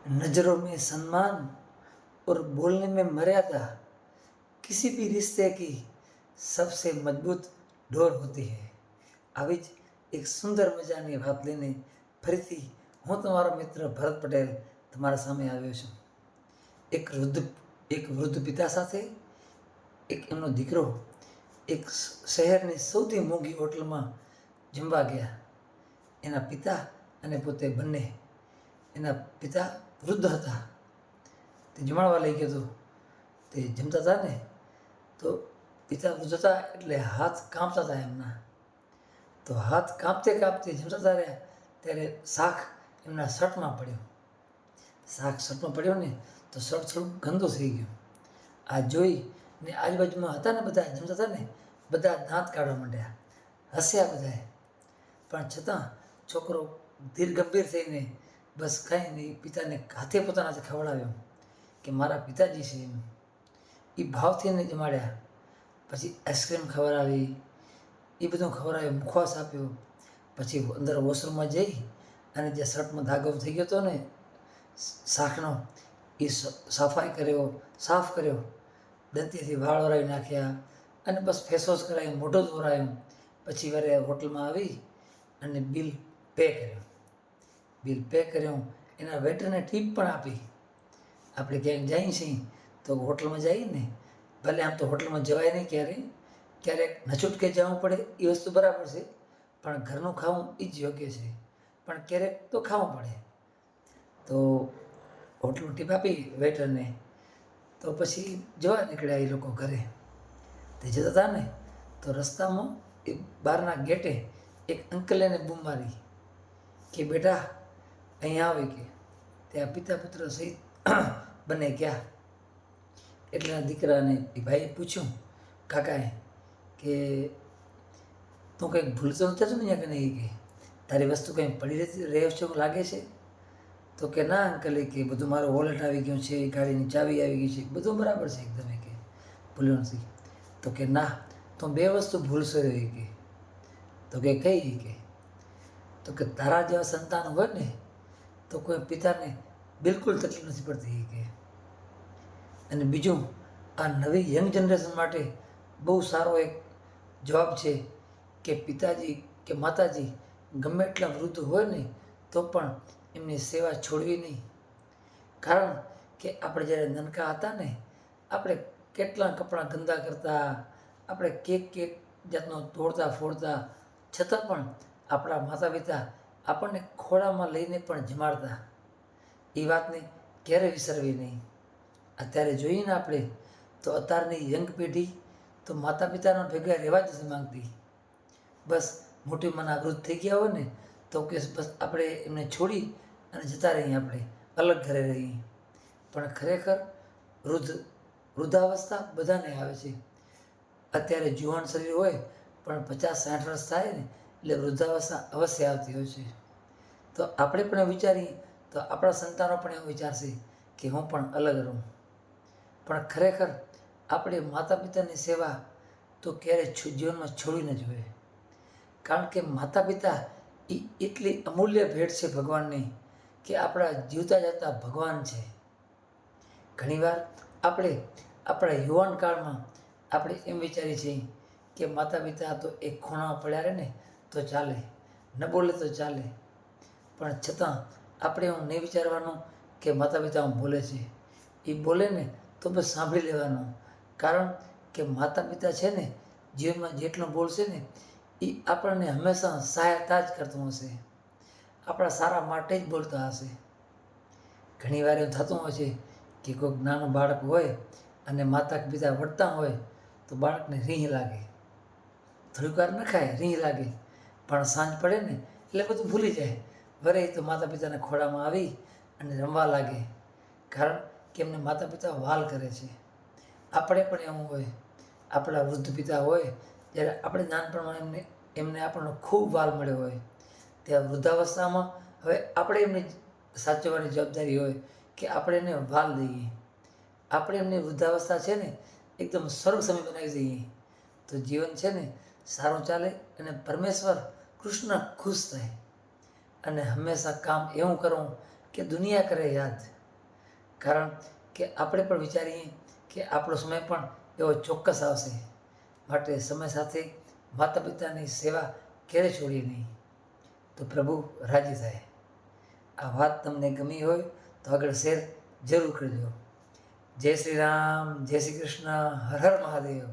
नज़रों में सम्मान और बोलने में मर्यादा किसी भी रिश्ते की सबसे मजबूत डोर होती है। આવી જ એક સુંદર મજાની વાત લઈને ફરીથી હું તમારો મિત્ર ભરત પટેલ તમારા સામે આવ્યો છું। એક વૃદ્ધ પિતા સાથે એક એમનો દીકરો એક શહેરની સૌથી મોંઘી હોટલમાં જમવા ગયા। એના પિતા અને પોતે બંને, એના પિતા વૃદ્ધ હતા, તે જમાડવા લઈ ગયો હતો। તે જમતા હતા ને તો પિતા વૃદ્ધ હતા એટલે હાથ કાંપતા હતા એમના। તો હાથ કાંપતે કાંપતે જમતા હતા રહ્યા ત્યારે શાક એમના શર્ટમાં પડ્યો। શાક શર્ટમાં પડ્યો ને તો શર્ટ થોડું ગંદુ થઈ ગયું। આ જોઈ ને આજુબાજુમાં હતા ને બધા જમતા હતા ને બધા દાંત કાઢવા માંડ્યા, હસ્યા બધાએ। પણ છતાં છોકરો ધીર ગંભીર થઈને બસ કાંઈ નહીં, પિતાને હાથે પોતાના હાથે ખવડાવ્યો કે મારા પિતાજી છે એમ, એ ભાવથી એને જમાડ્યા। પછી આઈસ્ક્રીમ ખવડાવી, એ બધું ખવડાવ્યું, મુખવાસ આપ્યો। પછી અંદર વોશરૂમમાં જઈ અને જે શર્ટમાં ધાગો થઈ ગયો હતો ને શાકનો, એ સફાઈ કર્યો, સાફ કર્યો, દંતીથી વાળ ઓરાવી નાખ્યા અને બસ ફેસવોશ કરાવી, મોઢું ધોરાયું। પછી વારે હોટલમાં આવી અને બિલ પે કર્યું। એના વેટરને ટીપ પણ આપી। આપણે ક્યાંક જઈએ છીએ તો હોટલમાં જઈએ ને, ભલે આમ તો હોટલમાં જવાય નહીં ક્યારેક નછૂટકે જવું પડે, એ વસ્તુ બરાબર છે, પણ ઘરનું ખાવું એ જ યોગ્ય છે, પણ ક્યારેક તો ખાવું પડે। તો હોટલમાં ટીપ આપી વેટરને, તો પછી જવા નીકળ્યા એ લોકો ઘરે। તે જતા હતા ને તો રસ્તામાં એ બહારના ગેટે એક અંકલે એને બૂમ મારી કે બેટા અહીંયા આવે કે। ત્યાં પિતા પુત્ર સહિત બંને ગયા। એટલે દીકરાને એ ભાઈએ પૂછ્યું કાકાએ કે તું કંઈક ભૂલતો નથી ને અહીંયા કે નહીં, કે તારી વસ્તુ કંઈ પડી રહ્યો છે એવું લાગે છે? તો કે ના અંકલે, કે બધું મારું વોલેટ આવી ગયું છે, ગાડીની ચાવી આવી ગઈ છે, બધું બરાબર છે એકદમ, કે ભૂલ્યો નથી। તો કે ના, તું બે વસ્તુ ભૂલશો રહી, કે તો કે કઈ? તો કે તારા જેવા સંતાન હોય ને તો કોઈ પિતાને બિલકુલ તકલીફ નથી પડતી, કે અને બીજું આ નવી યંગ જનરેશન માટે બહુ સારો એક જવાબ છે કે પિતાજી કે માતાજી ગમે એટલા વૃદ્ધ હોય ને તો પણ એમની સેવા છોડવી નહીં। કારણ કે આપણે જ્યારે નાનકા હતા ને, આપણે કેટલા કપડાં ગંદા કરતા, આપણે કેક જાતનો તોડતા ફોડતા, છતાં પણ આપણા માતા પિતા આપણને ખોળામાં લઈને પણ જમાડતા। એ વાતને ક્યારેય વિસરવી નહીં। અત્યારે જોઈએ ને આપણે તો અત્યારની યંગ પેઢી તો માતા પિતાના ભેગા રહેવા જ નથી માંગતી। બસ મોટી મના વૃદ્ધ થઈ ગયા હોય ને તો કે બસ આપણે એમને છોડી અને જતા રહીએ, આપણે અલગ ઘરે રહીએ। પણ ખરેખર વૃદ્ધાવસ્થા બધાને આવે છે। અત્યારે જુવાન શરીર હોય પણ 50-60 વર્ષ થાય ને એટલે વૃદ્ધાવસ્થા અવશ્ય આવતી હોય છે। તો આપણે પણ વિચારીએ તો આપણા સંતાનો પણ એવું વિચારશે કે હું પણ અલગ રહું। પણ ખરેખર આપણે માતા પિતાની સેવા તો ક્યારેય જીવનમાં છોડવી ન જોઈએ। કારણ કે માતા પિતા એ એટલી અમૂલ્ય ભેટ છે ભગવાનની, કે આપણા જીવતા જતા ભગવાન છે। ઘણીવાર આપણે આપણા યુવાન કાળમાં આપણે એમ વિચારીએ છીએ કે માતા પિતા તો એક ખૂણામાં પડ્યા રહે ને તો ચાલે, ન બોલે તો ચાલે, પણ છતાં આપણે એવું નહીં વિચારવાનું કે માતા પિતા બોલે છે, એ બોલે ને તો બસ સાંભળી લેવાનું। કારણ કે માતા પિતા છે ને જીવનમાં જેટલું બોલશે ને એ આપણને હંમેશા સહાયતા જ કરતું હશે, આપણા સારા માટે જ બોલતા હશે। ઘણીવાર એવું થતું હોય છે કે કોઈક નાનું બાળક હોય અને માતા પિતા વળતા હોય તો બાળકને રીહ લાગે, થોડીક વાર ન ખાય, રીહ લાગે, પણ સાંજ પડે ને એટલે બધું ભૂલી જાય, વરે તો માતા પિતાના ખોળામાં આવી અને રમવા લાગે। કારણ કે એમને માતા પિતા વ્હાલ કરે છે। આપણે પણ એવું હોય, આપણા વૃદ્ધ પિતા હોય જ્યારે આપણે નાનપણમાં એમને આપણને ખૂબ વ્હાલ મળ્યો હોય, ત્યાં વૃદ્ધાવસ્થામાં હવે આપણે એમની સાચવવાની જવાબદારી હોય કે આપણે એને વ્હાલ દઈએ, આપણે એમની વૃદ્ધાવસ્થા છે ને એકદમ સ્વર્ગ સમય બનાવી દઈએ તો જીવન છે ને સારું ચાલે અને પરમેશ્વર કૃષ્ણ ખુશ થાય। અને હંમેશા કામ એવું કરવું કે દુનિયા કરે યાદ. કારણ કે આપણે પણ વિચારીએ કે આપણો સમય પણ એવો ચોક્કસ આવશે, માટે સમય સાથે માતા પિતાની સેવા ક્યારે છોડીએ નહીં, તો પ્રભુ રાજી થાય. આ વાત તમને ગમી હોય તો આગળ શેર જરૂર કરજો. જય શ્રી રામ, જય શ્રી કૃષ્ણ, હર હર મહાદેવ.